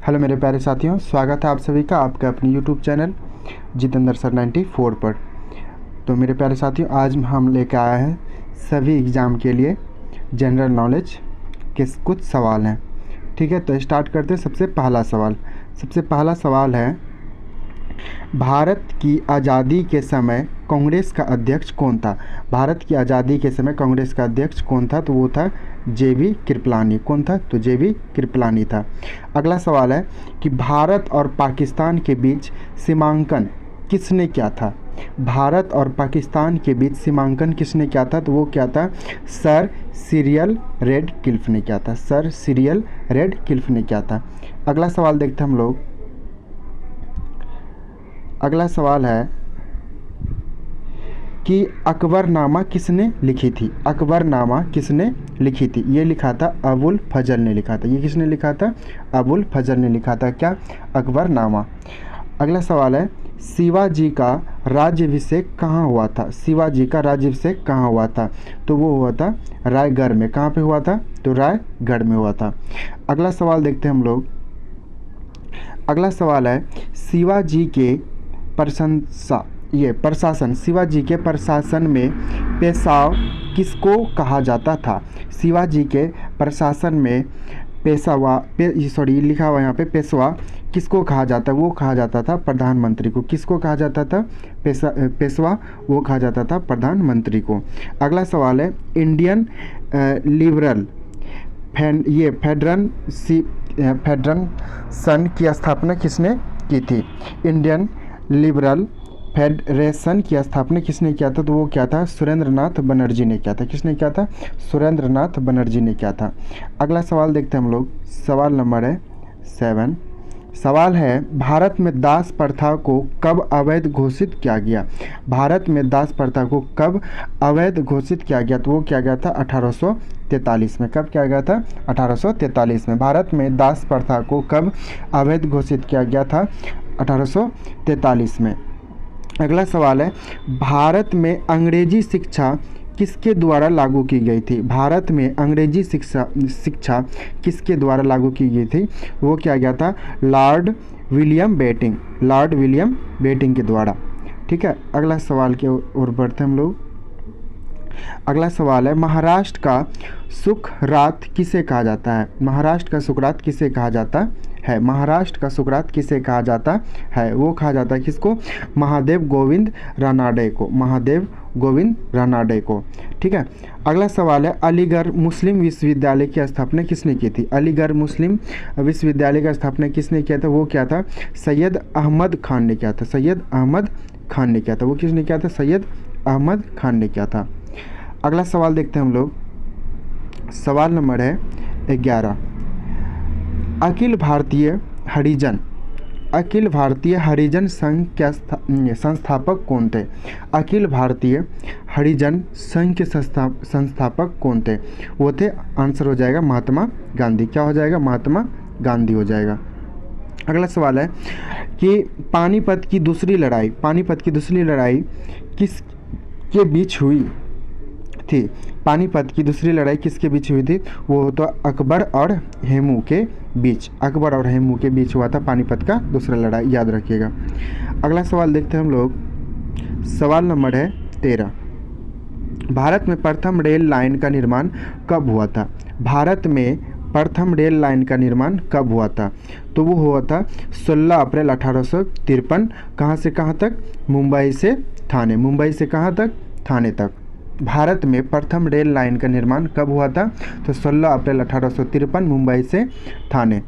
Hello मेरे प्यारे साथियों, स्वागत है आप सभी का आपके अपने यूट्यूब चैनल जितेंद्र सर 94 पर। तो मेरे प्यारे साथियों, आज हम लेकर आए हैं सभी एग्ज़ाम के लिए जनरल नॉलेज के कुछ सवाल हैं। ठीक है, तो स्टार्ट करते हैं। सबसे पहला सवाल है, भारत की आज़ादी के समय कांग्रेस का अध्यक्ष कौन था? भारत की आज़ादी के समय कांग्रेस का अध्यक्ष कौन था? तो वो था जेबी कृपलानी। कौन था? तो जेबी कृपलानी था। अगला सवाल है कि भारत और पाकिस्तान के बीच सीमांकन किसने किया था? भारत और पाकिस्तान के बीच सीमांकन किसने किया था? तो वो क्या था? सर सिरियल रेडक्लिफ ने किया था। सर सिरियल रेडक्लिफ ने किया था। अगला सवाल देखते हैं हम लोग। अगला सवाल है कि अकबरनामा किसने लिखी थी? अकबरनामा किसने लिखी थी? ये लिखा था अबुल फजल ने लिखा था। ये किसने लिखा था? अबुल फजल ने लिखा था। क्या? अकबरनामा। अगला सवाल है, शिवाजी का राज्याभिषेक कहाँ हुआ था? शिवाजी का राज्याभिषेक कहाँ हुआ था? तो वो हुआ था रायगढ़ में। कहाँ पे हुआ था? तो रायगढ़ में हुआ था। अगला सवाल देखते हैं हम लोग। अगला सवाल है, शिवाजी के शिवाजी के प्रशासन में पेशवा किसको कहा जाता था? शिवाजी के प्रशासन में लिखा हुआ यहाँ पे पेशवा किसको कहा जाता? वो कहा जाता था प्रधानमंत्री को। किसको कहा जाता था? पेशवा वो कहा जाता था प्रधानमंत्री को। अगला सवाल है, इंडियन लिबरल फेडरेशन की स्थापना किसने की थी? इंडियन लिबरल फेडरेशन की स्थापना किसने किया था? तो वो क्या था? सुरेंद्रनाथ बनर्जी ने किया था। किसने किया था? सुरेंद्रनाथ बनर्जी ने किया था। अगला सवाल देखते हैं हम लोग। सवाल नंबर है 7। सवाल है, भारत में दास प्रथा को कब अवैध घोषित किया गया? भारत में दास प्रथा को कब अवैध घोषित किया गया? तो वो किया गया था 1843 में। कब किया गया था? 1843 में। भारत में दास प्रथा को कब अवैध घोषित किया गया था? 1843 में। अगला सवाल है, भारत में अंग्रेजी शिक्षा किसके द्वारा लागू की गई थी? भारत में अंग्रेजी शिक्षा किसके द्वारा लागू की गई थी? वो क्या गया था? लॉर्ड विलियम बेटिंग के द्वारा। ठीक है, अगला सवाल की ओर बढ़ते हम लोग। अगला सवाल है, महाराष्ट्र का सुकरात किसे कहा जाता है? महाराष्ट्र का सुकरात किसे कहा जाता है? महाराष्ट्र का सुकरात किसे कहा जाता है? वो कहा जाता है किसको? महादेव गोविंद रानाडे को। महादेव गोविंद रानाडे को। ठीक है, अगला सवाल है, अलीगढ़ मुस्लिम विश्वविद्यालय की स्थापना किसने की थी? अलीगढ़ मुस्लिम विश्वविद्यालय की स्थापना किसने किया था? वो क्या था? सैयद अहमद खान ने किया था। सैयद अहमद खान ने किया था। वो किसने किया था? सैयद अहमद खान ने किया था। अगला सवाल देखते हैं हम लोग। सवाल नंबर है 11। अखिल भारतीय हरिजन संघ के संस्थापक कौन थे? अखिल भारतीय हरिजन संघ के संस्थापक कौन थे? वो थे, आंसर हो जाएगा महात्मा गांधी। क्या हो जाएगा? महात्मा गांधी हो जाएगा। अगला सवाल है कि पानीपत की दूसरी लड़ाई किसके बीच हुई थी? पानीपत की दूसरी लड़ाई किसके बीच हुई थी? वो तो अकबर और हेमू के बीच। अकबर और हेमू के बीच हुआ था पानीपत का दूसरा लड़ाई, याद रखिएगा। अगला सवाल देखते हैं हम लोग। सवाल नंबर है 13। भारत में प्रथम रेल लाइन का निर्माण कब हुआ था? भारत में प्रथम रेल लाइन का निर्माण कब हुआ था? तो वो हुआ था 16 अप्रैल 1853। कहाँ से कहाँ तक? मुंबई से थाने। मुंबई से कहाँ तक? थाने तक। भारत में प्रथम रेल लाइन का निर्माण कब हुआ था? तो 16 अप्रैल 1853, मुंबई से थाने।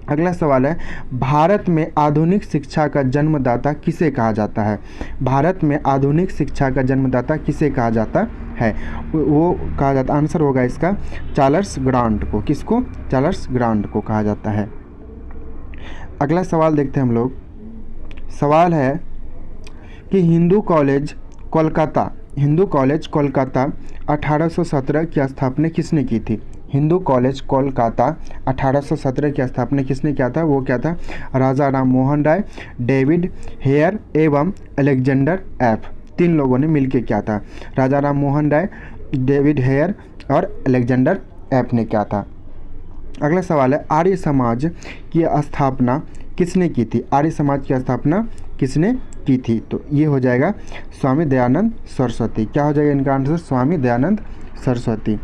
अगला सवाल है, भारत में आधुनिक शिक्षा का जन्मदाता किसे कहा जाता है? भारत में आधुनिक शिक्षा का जन्मदाता किसे कहा जाता है? वो कहा जाता, आंसर होगा इसका चार्ल्स ग्रांट को। किसको? चार्ल्स ग्रांट को कहा जाता है। अगला सवाल देखते हैं हम लोग। सवाल है कि हिंदू कॉलेज कोलकाता 1817 की स्थापना किसने की थी? हिंदू कॉलेज कोलकाता 1817 की स्थापना किसने किया था? वो क्या था? राजा राम मोहन राय, डेविड हेयर एवं अलेक्जेंडर एफ। 3 लोगों ने मिलकर किया था। राजा राम मोहन राय, डेविड हेयर और अलेक्जेंडर एफ ने किया था। अगला सवाल है आर्य समाज की स्थापना किसने की थी? आर्य समाज की स्थापना किसने की थी? तो ये हो जाएगा स्वामी दयानंद सरस्वती। क्या हो जाएगा इनका आंसर? स्वामी दयानंद सरस्वती।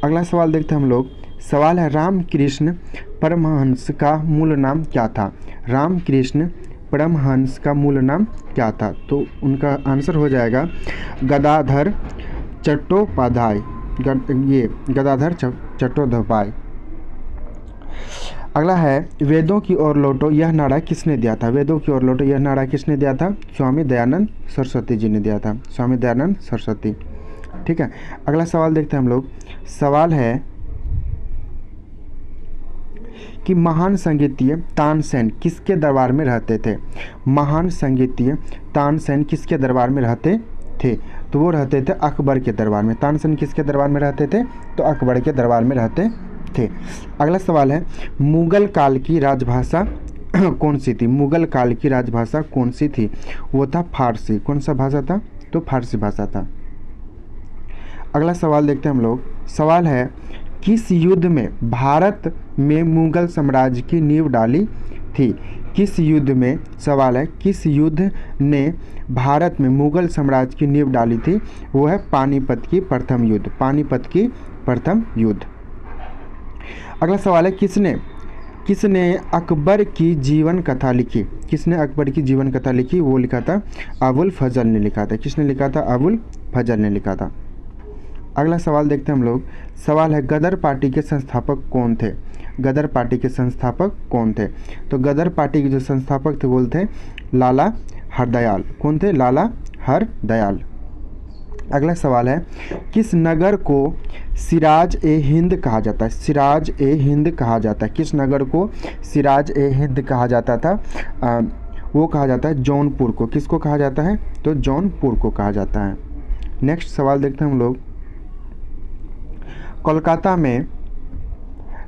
अगला सवाल देखते हैं हम लोग। सवाल है रामकृष्ण परमहंस का मूल नाम क्या था? रामकृष्ण परमहंस का मूल नाम क्या था? तो उनका आंसर हो जाएगा गदाधर चट्टोपाध्याय। ये गदाधर चट्टोपाध्याय। अगला है वेदों की ओर लौटो यह नारा किसने दिया था? वेदों की ओर लौटो यह नारा किसने दिया था? स्वामी दयानंद सरस्वती जी ने दिया था। स्वामी दयानंद सरस्वती। ठीक है, अगला सवाल देखते हैं हम लोग। सवाल है कि महान संगीतज्ञ तानसेन किसके दरबार में रहते थे? महान संगीतज्ञ तानसेन किसके दरबार में रहते थे? तो वो रहते थे अकबर के दरबार में। तानसेन किसके दरबार में रहते थे? तो अकबर के दरबार में रहते थे। अगला सवाल है मुगल काल की राजभाषा कौन सी थी? मुगल काल की राजभाषा कौन सी थी? वो था फारसी। कौन सा भाषा था? तो फारसी भाषा था। अगला सवाल देखते हैं हम लोग। सवाल है किस युद्ध में भारत में मुगल साम्राज्य की नींव डाली थी? किस युद्ध में, सवाल है किस युद्ध ने भारत में मुगल साम्राज्य की नींव डाली थी? वो है पानीपत की प्रथम युद्ध। पानीपत की प्रथम युद्ध। अगला सवाल है किसने अकबर की जीवन कथा लिखी? किसने अकबर की जीवन कथा लिखी? वो लिखा था अबुल फजल ने लिखा था। किसने लिखा था? अबुल फजल ने लिखा था। अगला सवाल देखते हैं हम लोग। सवाल है गदर पार्टी के संस्थापक कौन थे? गदर पार्टी के संस्थापक कौन थे? तो गदर पार्टी के जो संस्थापक थे वो थे लाला हरदयाल। कौन थे? लाला हरदयाल। अगला सवाल है किस नगर को सिराज ए हिंद कहा जाता है? सिराज ए हिंद कहा जाता है। किस नगर को सिराज ए हिंद कहा जाता था? वो कहा जाता है जौनपुर को। किसको कहा जाता है? तो जौनपुर को कहा जाता है। नेक्स्ट सवाल देखते हैं हम लोग। कोलकाता में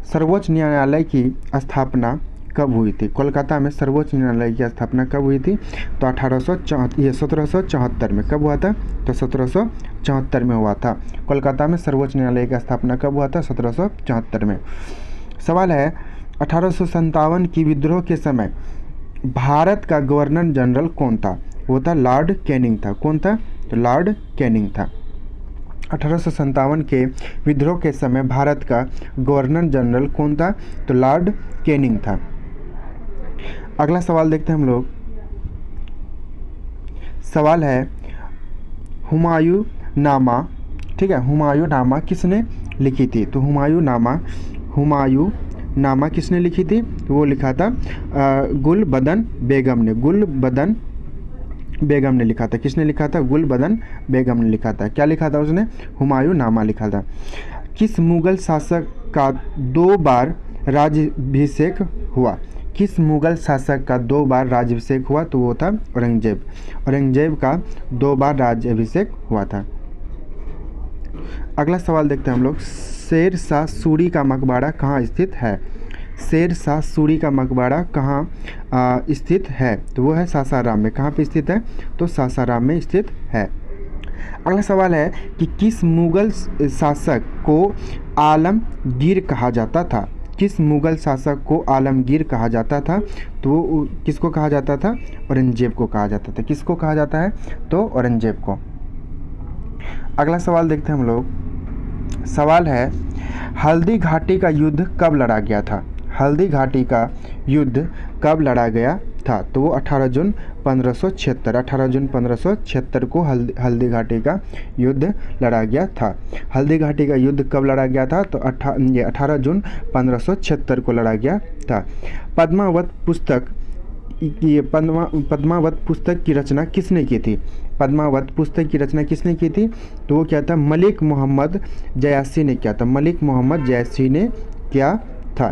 सर्वोच्च न्यायालय की स्थापना कब हुई थी? कोलकाता में सर्वोच्च न्यायालय की स्थापना कब हुई थी? तो 1774 में। कब हुआ था? तो 1774 में हुआ था। कोलकाता में सर्वोच्च न्यायालय की स्थापना कब हुआ था? 1774 में। सवाल है 1857 की विद्रोह के समय भारत का गवर्नर जनरल कौन था? वो था लॉर्ड कैनिंग था। कौन था? तो लॉर्ड कैनिंग था। 1857 के विद्रोह के समय भारत का गवर्नर जनरल कौन था? तो लॉर्ड कैनिंग था। अगला सवाल देखते हैं हम लोग। सवाल है हुमायूं नामा। ठीक है, हुमायूं नामा किसने लिखी थी? तो हुमायूं नामा किसने लिखी थी? तो वो लिखा था गुलबदन बेगम ने। गुलबदन बेगम ने लिखा था। किसने लिखा था? गुलबदन बेगम ने लिखा था। क्या लिखा था उसने? हुमायूं नामा लिखा था। किस मुगल शासक का 2 बार राज्याभिषेक हुआ? किस मुगल शासक का 2 बार राज्याभिषेक हुआ? तो वो था औरंगजेब। औरंगजेब का 2 बार राज्याभिषेक हुआ था। अगला सवाल देखते हैं हम लोग। शेर शाह सूरी का मकबरा कहाँ स्थित है? शेर शाह सूरी का मकबरा कहाँ स्थित है? तो वो है सासाराम में। कहाँ पे स्थित है? तो सासाराम में स्थित है। अगला सवाल है कि किस मुगल शासक को आलमगीर कहा जाता था? किस मुगल शासक को आलमगीर कहा जाता था? तो वो किसको कहा जाता था? औरंगजेब को कहा जाता था। किसको कहा जाता है? तो औरंगजेब को। अगला सवाल देखते हैं हम लोग। सवाल है हल्दी घाटी का युद्ध कब लड़ा गया था? हल्दी घाटी का युद्ध कब लड़ा गया था? तो वो 18 जून 1576। 18 जून 1576 को हल्दी घाटी का युद्ध लड़ा गया था। हल्दी घाटी का युद्ध कब लड़ा गया था? तो 18 जून 1576 को लड़ा गया था। पद्मावत पुस्तक की रचना किसने की थी? पद्मावत पुस्तक की रचना किसने की थी? तो वो क्या था? मलिक मोहम्मद जयासी ने किया था। मलिक मोहम्मद जयासी ने किया था।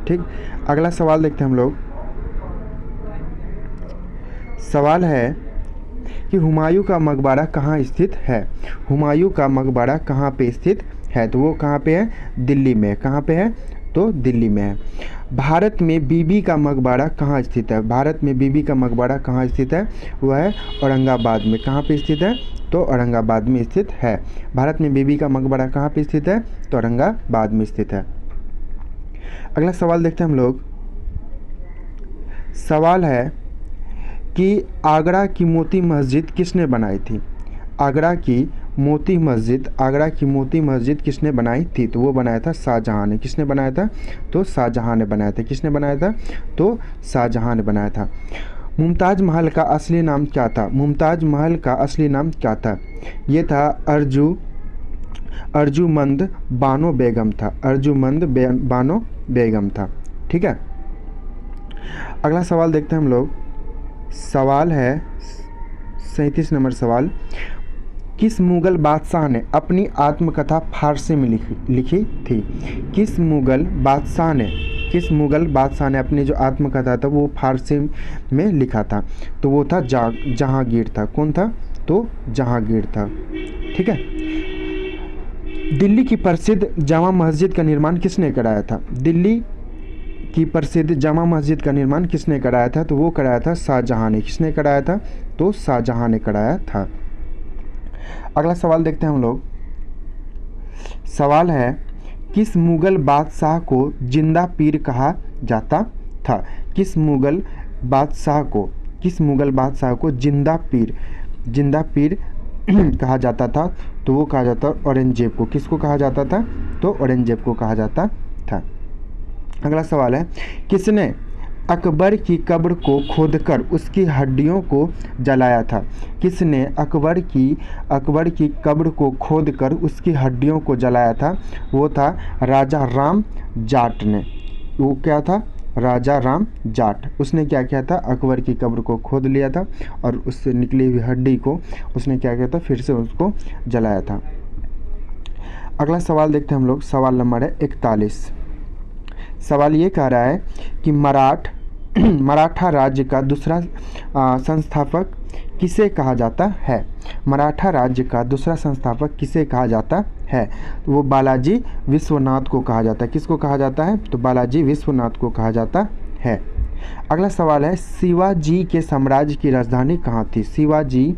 ठीक, अगला सवाल देखते हैं हम लोग। सवाल है कि हुमायूं का मकबरा कहाँ स्थित है? हुमायूं का मकबरा कहाँ पे स्थित है? तो वो कहाँ पे है? दिल्ली में। कहाँ पे है? तो दिल्ली में है। भारत में बीबी का मकबरा कहाँ स्थित है? भारत में बीबी का मकबरा कहाँ स्थित है? वह है औरंगाबाद में। कहाँ पे स्थित है? तो औरंगाबाद में स्थित है। भारत में बीबी का मकबरा कहाँ पे स्थित है? तो औरंगाबाद में स्थित है। अगला सवाल देखते हैं हम लोग। सवाल है कि आगरा की मोती मस्जिद किसने बनाई थी? आगरा की मोती मस्जिद किसने बनाई थी? तो वो बनाया था शाहजहाँ ने। किसने बनाया था? तो शाहजहाँ ने बनाया था। किसने बनाया था? तो शाहजहाँ ने बनाया था। मुमताज़ महल का असली नाम क्या था? मुमताज़ महल का असली नाम क्या था? ये था अर्जुमंद बानो बेगम था। बानो बेगम था। ठीक है। अगला सवाल देखते हैं हम लोग। सवाल है 37 नंबर सवाल। किस मुगल बादशाह ने अपनी आत्मकथा फारसी में लिखी थी? किस मुगल बादशाह ने अपनी जो आत्मकथा था वो फारसी में लिखा था? तो वो था जहांगीर था। कौन था? तो जहांगीर था। ठीक है। दिल्ली की प्रसिद्ध जामा मस्जिद का निर्माण किसने कराया था? दिल्ली की प्रसिद्ध जामा मस्जिद का निर्माण किसने कराया था? तो वो कराया था शाहजहाँ ने। किसने कराया था? तो शाहजहाँ ने कराया था। अगला सवाल देखते हैं हम लोग। सवाल है किस मुगल बादशाह को जिंदा पीर कहा जाता था? किस मुगल बादशाह को जिंदा पीर कहा जाता था? तो वो कहा जाता औरंगजेब को। किसको कहा जाता था? तो औरंगजेब को कहा जाता था। अगला सवाल है किसने अकबर की कब्र को खोदकर उसकी हड्डियों को जलाया था? किसने अकबर की कब्र को खोदकर उसकी हड्डियों को जलाया था? वो था राजा राम जाट ने। वो क्या था? राजा राम जाट। उसने क्या किया था? अकबर की कब्र को खोद लिया था और उससे निकली हुई हड्डी को उसने क्या किया था? फिर से उसको जलाया था। अगला सवाल देखते हैं हम लोग। सवाल नंबर है 41। सवाल ये कह रहा है कि मराठा राज्य का दूसरा संस्थापक किसे कहा जाता है? मराठा राज्य का दूसरा संस्थापक किसे कहा जाता है? तो वो बालाजी विश्वनाथ को कहा जाता है। किसको कहा जाता है? तो बालाजी विश्वनाथ को कहा जाता है। अगला सवाल है शिवाजी के साम्राज्य की राजधानी कहाँ थी? शिवाजी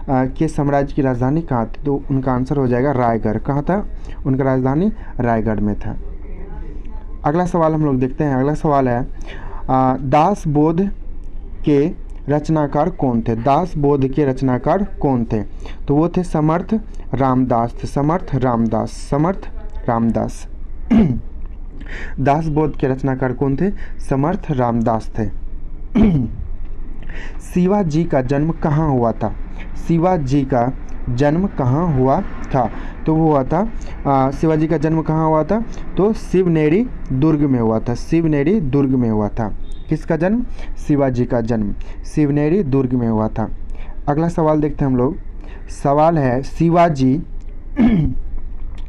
के साम्राज्य की राजधानी कहाँ थी? तो उनका आंसर हो जाएगा रायगढ़। कहाँ था? उनका राजधानी रायगढ़ में था। अगला सवाल हम लोग देखते हैं। अगला सवाल है दासबोध के रचनाकार कौन थे? दासबोध के रचनाकार कौन थे? तो वो थे समर्थ रामदास थे। समर्थ रामदास दासबोध के रचनाकार कौन थे? समर्थ रामदास थे। शिवाजी का जन्म कहाँ हुआ था? शिवाजी का जन्म कहाँ हुआ था? तो वो हुआ था शिवाजी का जन्म कहाँ हुआ था? तो शिवनेरी दुर्ग में हुआ था। शिवनेरी दुर्ग में हुआ था। किसका जन्म? शिवाजी का जन्म शिवनेरी दुर्ग में हुआ था। अगला सवाल देखते हैं हम लोग। सवाल है शिवाजी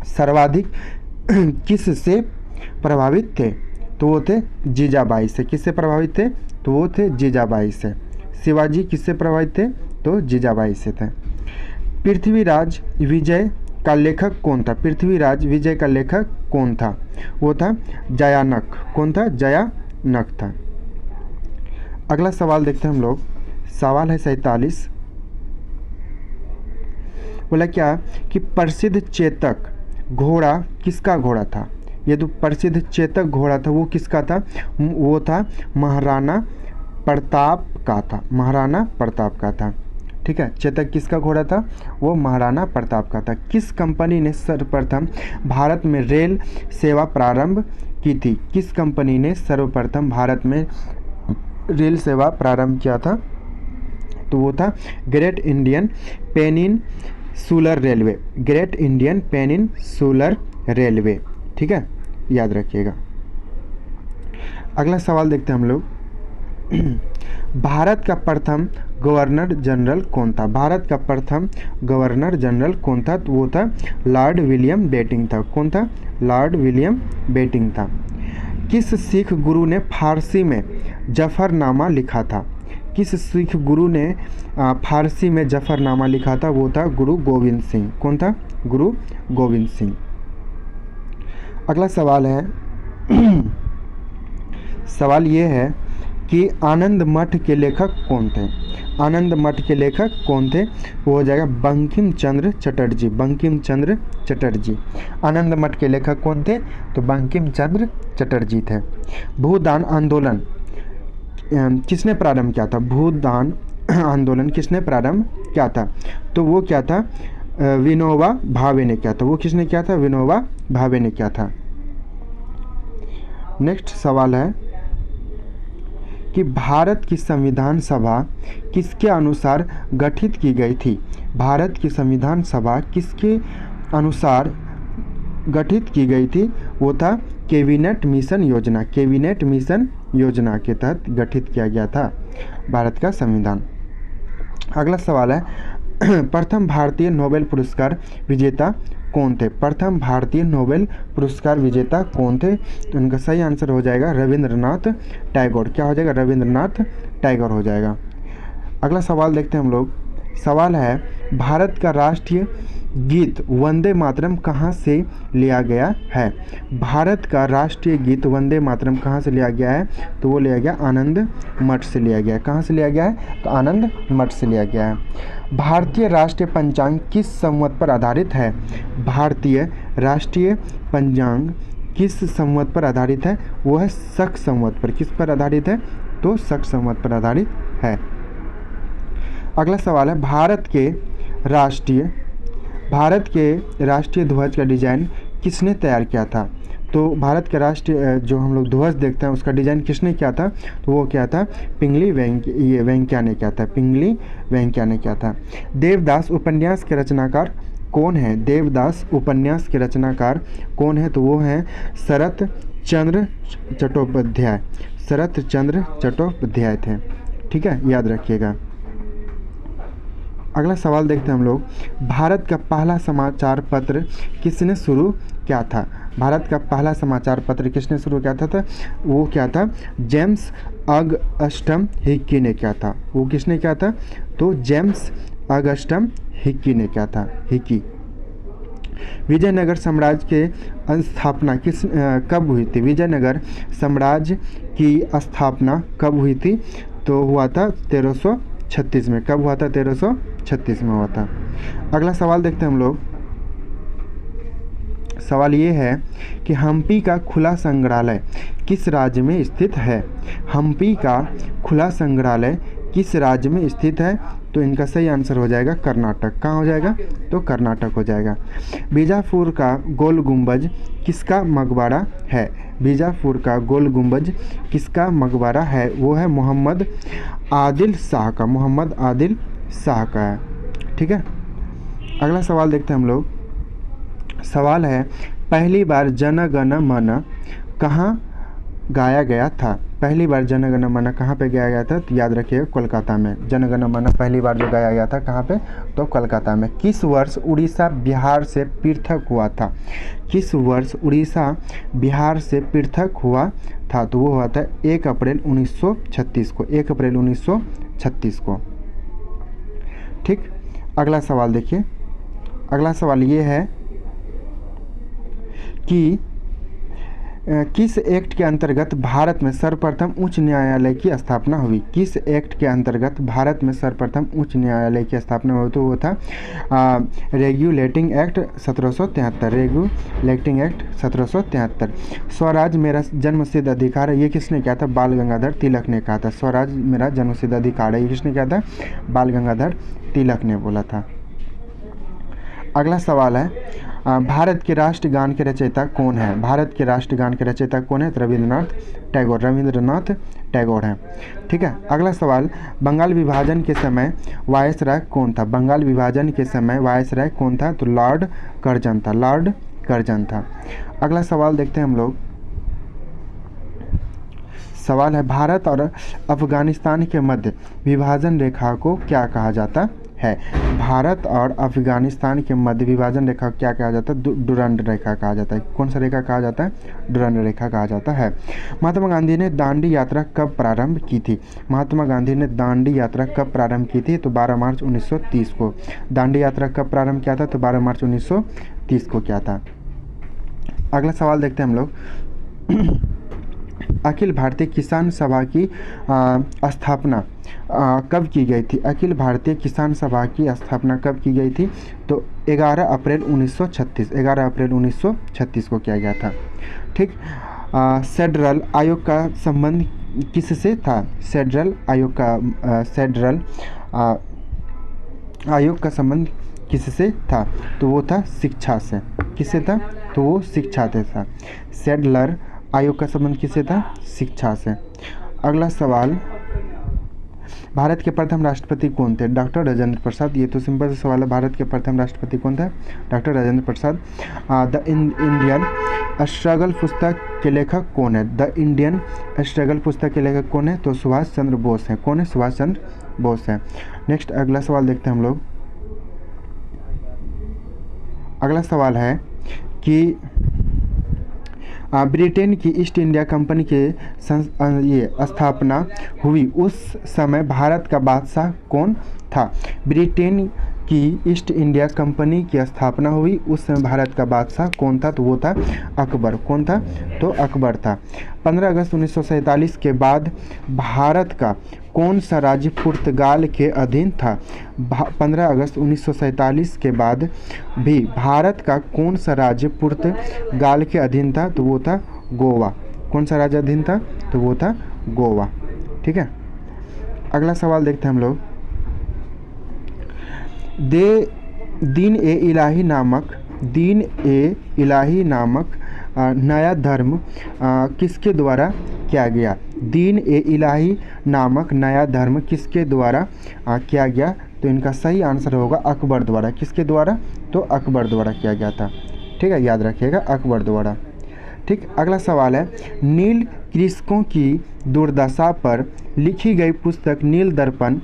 सर्वाधिक किस से प्रभावित थे? तो वो थे जीजाबाई से। किससे प्रभावित थे? तो वो थे जीजाबाई से। शिवाजी किससे प्रभावित थे? तो जीजाबाई से थे। पृथ्वीराज विजय का लेखक कौन था? पृथ्वीराज विजय का लेखक कौन था? वो था जयानक। कौन था? जयानक था। अगला सवाल देखते हैं हम लोग। सवाल है 47। बोला क्या कि प्रसिद्ध चेतक घोड़ा किसका घोड़ा था? ये जो प्रसिद्ध चेतक घोड़ा था वो किसका था? वो था महाराणा प्रताप का था। महाराणा प्रताप का था। ठीक है। चेतक किसका घोड़ा था? वो महाराणा प्रताप का था। किस कंपनी ने सर्वप्रथम भारत में रेल सेवा प्रारंभ की थी? किस कंपनी ने सर्वप्रथम भारत में रेल सेवा प्रारंभ किया था? तो वो था great Indian peninsular railway. Great Indian peninsular railway. ठीक है, याद रखिएगा। अगला सवाल देखते हैं हम लोग। भारत का प्रथम गवर्नर जनरल कौन था? भारत का प्रथम गवर्नर जनरल कौन था? तो वो था लॉर्ड विलियम बेंटिंक था। कौन था? लॉर्ड विलियम बेंटिंक था। किस सिख गुरु ने फारसी में जफरनामा लिखा था? किस सिख गुरु ने फारसी में जफरनामा लिखा था? वो था गुरु गोविंद सिंह। कौन था? गुरु गोविंद सिंह। अगला सवाल है सवाल ये है कि आनंद मठ के लेखक कौन थे। आनंद मठ के लेखक कौन थे? वो हो जाएगा बंकिम चंद्र चटर्जी। बंकिम चंद्र चटर्जी आनंद मठ के लेखक कौन थे? तो बंकिम चंद्र चटर्जी थे। भूदान आंदोलन किसने प्रारंभ किया था? भूदान आंदोलन किसने प्रारंभ किया था? तो वो क्या था? विनोबा भावे ने किया था। वो किसने किया था? विनोबा भावे ने किया था। नेक्स्ट सवाल है कि भारत की संविधान सभा किसके अनुसार गठित की गई थी? भारत की संविधान सभा किसके अनुसार गठित की गई थी? वो था कैबिनेट मिशन योजना। कैबिनेट मिशन योजना के तहत गठित किया गया था भारत का संविधान। अगला सवाल है प्रथम भारतीय नोबेल पुरस्कार विजेता कौन थे? प्रथम भारतीय नोबेल पुरस्कार विजेता कौन थे? तो इनका सही आंसर हो जाएगा रविंद्रनाथ टैगोर। क्या हो जाएगा? रविंद्रनाथ टैगोर हो जाएगा। अगला सवाल देखते हैं हम लोग। सवाल है भारत का राष्ट्रीय गीत वंदे मातरम कहाँ से लिया गया है? भारत का राष्ट्रीय गीत वंदे मातरम कहाँ से लिया गया है? तो वो लिया गया आनंद मठ से लिया गया है। कहाँ से लिया गया है? तो आनंद मठ से लिया गया है। भारतीय राष्ट्रीय पंचांग किस संवत पर आधारित है? भारतीय राष्ट्रीय पंचांग किस संवत पर आधारित है? वो है शक संवत पर। किस पर आधारित है? तो शक संवत पर आधारित है। अगला सवाल है भारत के राष्ट्रीय ध्वज का डिजाइन किसने तैयार किया था? तो भारत के राष्ट्रीय जो हम लोग ध्वज देखते हैं उसका डिजाइन किसने किया था? तो वो क्या था? पिंगली वेंकैया ने किया था। पिंगली वेंकैया ने किया था। देवदास उपन्यास के रचनाकार कौन है? देवदास उपन्यास के रचनाकार कौन है? तो वो हैं शरत चंद्र चट्टोपाध्याय। शरत चंद्र चट्टोपाध्याय थे। ठीक है, याद रखिएगा। अगला सवाल देखते हैं हम लोग। भारत का पहला समाचार पत्र किसने शुरू किया था? भारत का पहला समाचार पत्र किसने शुरू किया था? वो क्या था? जेम्स अगस्टम हिक्की ने किया था। वो किसने किया था? तो जेम्स अगस्टम हिक्की ने किया था। हिक्की। विजयनगर साम्राज्य के स्थापना कब हुई थी? विजयनगर साम्राज्य की स्थापना कब हुई थी? तो हुआ था 1336 में। कब हुआ था? 1336 में हुआ था। अगला सवाल देखते हैं हम लोग। सवाल ये है कि हम्पी का खुला संग्रहालय किस राज्य में स्थित है? हम्पी का खुला संग्रहालय किस राज्य में स्थित है? तो इनका सही आंसर हो जाएगा कर्नाटक। कहाँ हो जाएगा? तो कर्नाटक हो जाएगा। बीजापुर का गोल गुंबज किसका मकबरा है? बीजापुर का गोल गुंबज किसका मकबरा है? वो है मोहम्मद आदिल शाह का। मोहम्मद आदिल शाह का है। ठीक है। अगला सवाल देखते हैं हम लोग। सवाल है पहली बार जन गण मन कहाँ गाया गया था? पहली बार जन गण मन कहाँ पे गाया गया था? तो याद रखिए कोलकाता में। जन गण मन पहली बार जो गाया गया था कहाँ पे? तो कोलकाता में। किस वर्ष उड़ीसा बिहार से पृथक हुआ था? किस वर्ष उड़ीसा बिहार से पृथक हुआ था? तो वो हुआ था 1 अप्रैल 1936 को। 1 अप्रैल 1936 को। ठीक। अगला सवाल देखिए। अगला सवाल ये है कि किस एक्ट के अंतर्गत भारत में सर्वप्रथम उच्च न्यायालय की स्थापना हुई? किस एक्ट के अंतर्गत भारत में सर्वप्रथम उच्च न्यायालय की स्थापना हुई? तो वो था regulating act 1773। Regulating act 1773। Swaraj मेरा जन्मसिद्ध अधिकार है, ये किसने किया था? बाल गंगाधर तिलक ने कहा था। स्वराज मेरा जन्मसिद्ध अधिकार है, ये किसने कहा था? बाल गंगाधर तिलक ने बोला था। अगला सवाल है भारत के राष्ट्रगान के रचयिता कौन है? भारत के राष्ट्रगान के रचयिता कौन है? रविंद्रनाथ टैगोर। रविंद्रनाथ टैगोर हैं। ठीक है। अगला सवाल बंगाल विभाजन के समय वायसराय कौन था? बंगाल विभाजन के समय वायसराय कौन था? तो लॉर्ड कर्जन था। लॉर्ड कर्जन था। अगला सवाल देखते हैं हम लोग। सवाल है भारत और अफगानिस्तान के मध्य विभाजन रेखा को क्या कहा जाता है? भारत और अफगानिस्तान के मध्य विभाजन रेखा क्या कहा जाता है? डुरंड रेखा कहा जाता है। कौन सा रेखा कहा जाता है? डुरंड रेखा कहा जाता है। महात्मा गांधी ने दांडी यात्रा कब प्रारंभ की थी? महात्मा गांधी ने दांडी यात्रा कब प्रारंभ की थी? तो 12 मार्च 1930 को। दांडी यात्रा कब प्रारंभ किया था? तो 12 मार्च 1930 को किया था। अगला सवाल देखते हैं हम लोग। अखिल भारतीय किसान सभा की स्थापना कब की गई थी? अखिल भारतीय किसान सभा की स्थापना कब की गई थी? तो 11 अप्रैल 1936, 11 अप्रैल 1936 को किया गया था। ठीक। फेडरल आयोग का संबंध किससे था? फेडरल आयोग का संबंध किससे था? तो वो था शिक्षा से। किससे था? तो वो शिक्षा से था। फेडरल आयोग का संबंध किससे था? शिक्षा से। अगला सवाल, भारत के प्रथम राष्ट्रपति कौन थे? डॉक्टर राजेंद्र प्रसाद। ये तो सिंपल सा सवाल है, भारत के प्रथम राष्ट्रपति कौन थे? Doctor Rajendra Prasad. The Indian struggle पुस्तक के लेखक कौन है? द इंडियन स्ट्रगल पुस्तक के लेखक कौन है? तो सुभाष चंद्र बोस हैं। कौन है? सुभाष चंद्र बोस है। नेक्स्ट अगला सवाल देखते हैं हम लोग। अगला सवाल है कि ब्रिटेन की ईस्ट इंडिया कंपनी के ये स्थापना हुई उस समय भारत का बादशाह कौन था? ब्रिटेन की ईस्ट इंडिया कंपनी की स्थापना हुई उस समय भारत का बादशाह कौन था? तो वो था अकबर। कौन था? तो अकबर था। 15 अगस्त 1947 के बाद भारत का कौन सा राज्य पुर्तगाल के अधीन था? 15 अगस्त 1947 के बाद भी भारत का कौन सा राज्य पुर्तगाल के अधीन था? तो वो था गोवा। कौन सा राज्य अधीन था? तो वो था गोवा। ठीक है। अगला सवाल देखते हैं हम लोग। दीन ए इलाही नामक नया धर्म किसके द्वारा किया गया? दीन ए इलाही नामक नया धर्म किसके द्वारा किया गया? तो इनका सही आंसर होगा अकबर द्वारा। किसके द्वारा? तो अकबर द्वारा किया गया था। ठीक है, याद रखिएगा, अकबर द्वारा। ठीक। अगला सवाल है, नील कृषकों की दुर्दशा पर लिखी गई पुस्तक नील दर्पण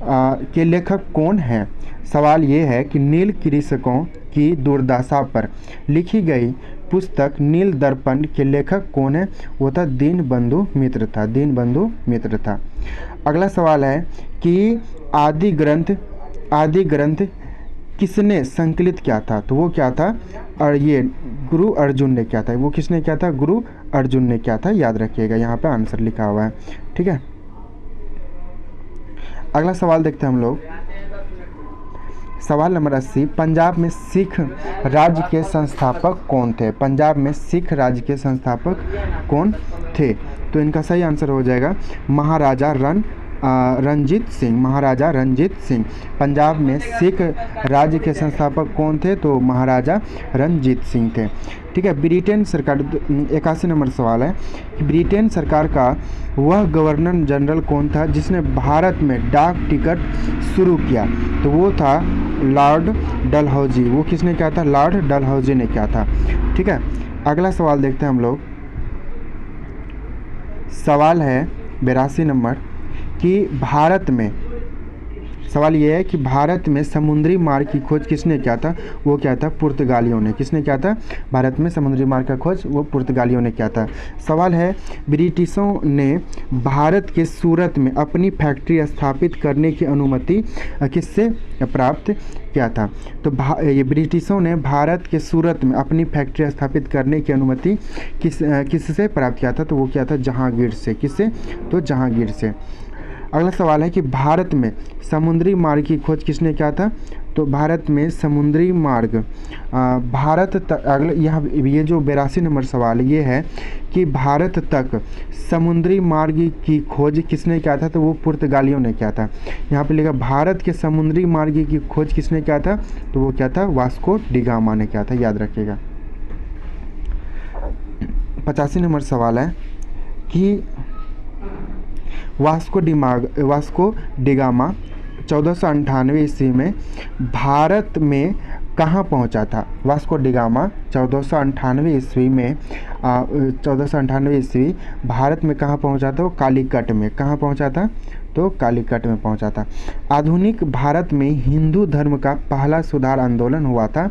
के लेखक कौन है? सवाल ये है कि नील कृषकों की दुर्दशा पर लिखी गई पुस्तक नील दर्पण के लेखक कौन है? वो था दीनबंधु मित्र था। दीनबंधु मित्र था। अगला सवाल है कि आदि ग्रंथ किसने संकलित किया था? तो वो क्या था? और ये गुरु अर्जुन ने किया था। वो किसने किया था? गुरु अर्जुन ने किया था। याद रखिएगा, यहाँ पे आंसर लिखा हुआ है। ठीक है। अगला सवाल देखते हैं हम लोग। सवाल नंबर 80, पंजाब में सिख राज्य के संस्थापक कौन थे? पंजाब में सिख राज्य के संस्थापक कौन थे? तो इनका सही आंसर हो जाएगा महाराजा रणजीत सिंह। महाराजा रणजीत सिंह। पंजाब में सिख राज्य के संस्थापक कौन थे? तो महाराजा रणजीत सिंह थे। ठीक है। ब्रिटेन सरकार, 81 नंबर सवाल है कि ब्रिटेन सरकार का वह गवर्नर जनरल कौन था जिसने भारत में डाक टिकट शुरू किया? तो वो था लॉर्ड डलहौजी। वो किसने किया था? लॉर्ड डलहौजी ने किया था। ठीक है। अगला सवाल देखते हैं हम लोग। सवाल है 82 नंबर कि भारत में, सवाल ये है कि भारत में समुद्री मार्ग की खोज किसने किया था? वो क्या था? पुर्तगालियों ने। किसने किया था? भारत में समुद्री मार्ग का खोज वो पुर्तगालियों ने किया था। सवाल है, ब्रिटिशों ने भारत के सूरत में अपनी फैक्ट्री स्थापित करने की अनुमति किससे प्राप्त किया था? तो ये ब्रिटिशों ने भारत के सूरत में अपनी फैक्ट्री स्थापित करने की अनुमति किससे प्राप्त किया था? तो वो क्या था? जहांगीर से। किससे? तो जहांगीर से। अगला सवाल है कि भारत में समुद्री मार्ग की खोज किसने किया था? तो भारत में समुद्री मार्ग अगला यहाँ ये जो 82 नंबर सवाल ये है कि भारत तक समुद्री मार्ग की खोज किसने किया था? तो वो पुर्तगालियों ने किया था। यहाँ पे लिखा भारत के समुद्री मार्ग की खोज किसने किया था? तो वो क्या था? वास्को डिगामा ने किया था। याद रखिएगा। 85 नंबर सवाल है कि वास्को डिगामा 1498 ईस्वी में भारत में कहाँ पहुँचा था? वास्को डिगामा 1498 ईस्वी में 1498 ईस्वी भारत में कहाँ पहुँचा था? वो कालीकट में। कहाँ पहुँचा था? तो कालीकट में पहुँचा था। आधुनिक भारत में हिंदू धर्म का पहला सुधार आंदोलन हुआ था,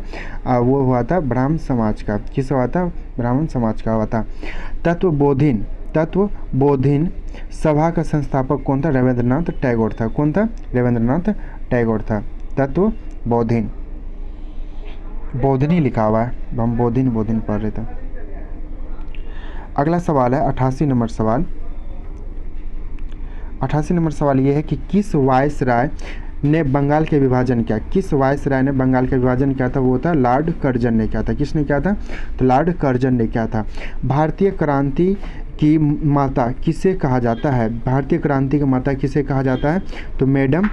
वो हुआ था ब्राह्मण समाज का। किस हुआ था? ब्राह्मण समाज का हुआ था। तत्वबोधिनी सभा का संस्थापक कौन था? रविंद्रनाथ टैगोर था। कौन था? रविंद्रनाथ टैगोर था। बोधिनी लिखा हुआ है, हम बोधिन पढ़ रहे थे। अगला सवाल है 88 नंबर सवाल। 88 नंबर सवाल ये है कि किस वायसराय ने बंगाल के विभाजन किया? किस वायसराय ने बंगाल का विभाजन किया था? वो था लॉर्ड कर्जन ने किया था। किसने किया था? तो लॉर्ड कर्जन ने किया था। भारतीय क्रांति की माता किसे कहा जाता है? भारतीय क्रांति की माता किसे कहा जाता है? तो मैडम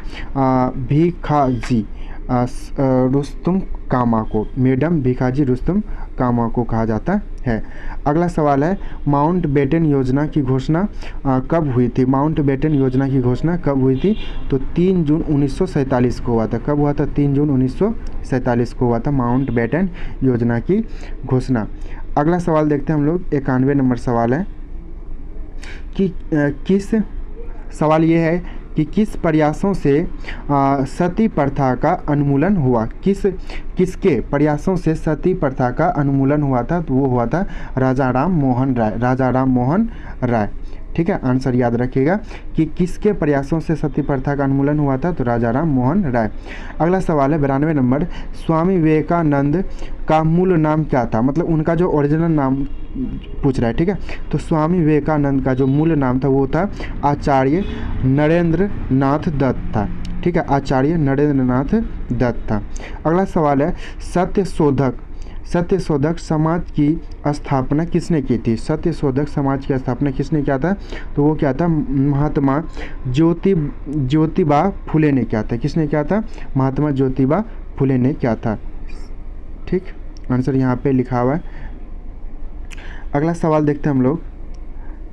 भीखाजी रुस्तुम कामा को, मैडम भीखाजी रुस्तुम कामा को कहा जाता है। अगला सवाल है माउंट बेटन योजना की घोषणा कब हुई थी? माउंट बेटन योजना की घोषणा कब हुई थी? तो 3 जून 1947 को हुआ था। कब हुआ था? 3 जून 1947 को हुआ था माउंट बेटन योजना की घोषणा। अगला सवाल देखते हैं हम लोग, 91 नंबर सवाल है कि सवाल ये है कि किस प्रयासों से सती प्रथा का उन्मूलन हुआ? किसके प्रयासों से सती प्रथा का उन्मूलन हुआ था? तो वो हुआ था राजा राम मोहन राय। राजा राम मोहन राय, ठीक है, आंसर याद रखिएगा कि किसके प्रयासों से सती प्रथा का उन्मूलन हुआ था? तो राजा राम मोहन राय। अगला सवाल है 92 नंबर, स्वामी विवेकानंद का मूल नाम क्या था? मतलब उनका जो ओरिजिनल नाम पूछ रहा है, ठीक है। तो स्वामी विवेकानंद का जो मूल नाम था वो था आचार्य नरेंद्र नाथ दत्त था, ठीक है, आचार्य नरेंद्र नाथ दत्त था। अगला सवाल है सत्यशोधक समाज की स्थापना किसने की थी? सत्यशोधक समाज की स्थापना किसने किया था? तो वो क्या था? महात्मा ज्योतिबा फुले ने किया था। किसने किया था? महात्मा ज्योतिबा फुले ने किया था, ठीक, आंसर यहाँ पे लिखा हुआ है। अगला सवाल देखते हैं हम लोग,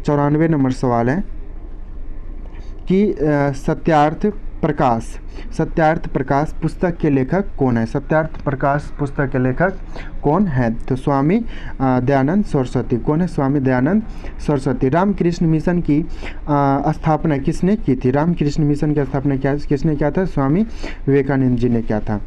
94 नंबर सवाल है कि सत्यार्थ प्रकाश पुस्तक के लेखक कौन है? सत्यार्थ प्रकाश पुस्तक के लेखक कौन है? तो स्वामी दयानंद सरस्वती। कौन है? स्वामी दयानंद सरस्वती। रामकृष्ण मिशन की स्थापना किसने की थी? रामकृष्ण मिशन की स्थापना किसने किया था? स्वामी विवेकानंद जी ने किया था।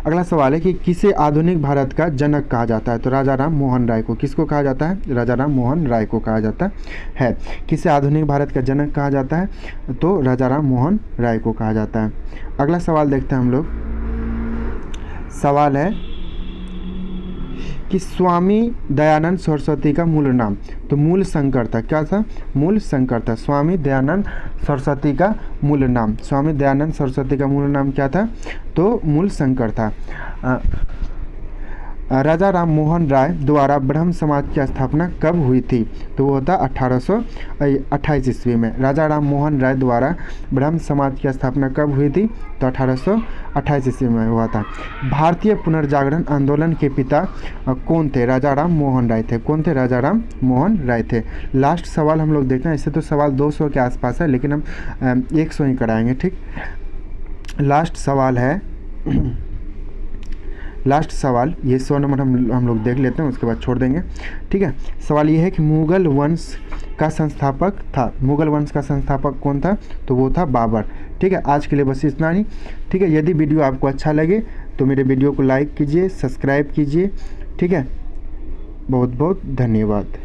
अगला सवाल है कि किसे आधुनिक भारत का जनक कहा जाता है? तो राजा राम मोहन राय को। किसको कहा जाता है? राजा राम मोहन राय को कहा जाता है। किसे आधुनिक भारत का जनक कहा जाता है? तो राजा राम मोहन राय को कहा जाता है। अगला सवाल देखते हैं हम लोग, सवाल है कि स्वामी दयानंद सरस्वती का मूल नाम? तो मूल शंकर था। क्या था? मूल शंकर था। स्वामी दयानंद सरस्वती का मूल नाम, स्वामी दयानंद सरस्वती का मूल नाम क्या था? तो मूल शंकर था। राजा राम मोहन राय द्वारा ब्रह्म समाज की स्थापना कब हुई थी? तो वो था 1828 ईस्वी में। राजा राम मोहन राय द्वारा ब्रह्म समाज की स्थापना कब हुई थी? तो 1828 ईस्वी में हुआ था। भारतीय पुनर्जागरण आंदोलन के पिता कौन थे? राजा राम मोहन राय थे। कौन थे? राजा राम मोहन राय थे। लास्ट सवाल हम लोग देखते हैं। ऐसे तो सवाल 200 के आसपास है, लेकिन हम 100 ही कराएंगे, ठीक। लास्ट सवाल है, लास्ट सवाल ये 100 नंबर हम लोग देख लेते हैं, उसके बाद छोड़ देंगे, ठीक है। सवाल ये है कि मुगल वंश का संस्थापक था। मुगल वंश का संस्थापक कौन था? तो वो था बाबर, ठीक है। आज के लिए बस इतना ही, ठीक है। यदि वीडियो आपको अच्छा लगे तो मेरे वीडियो को लाइक कीजिए, सब्सक्राइब कीजिए, ठीक है। बहुत बहुत धन्यवाद।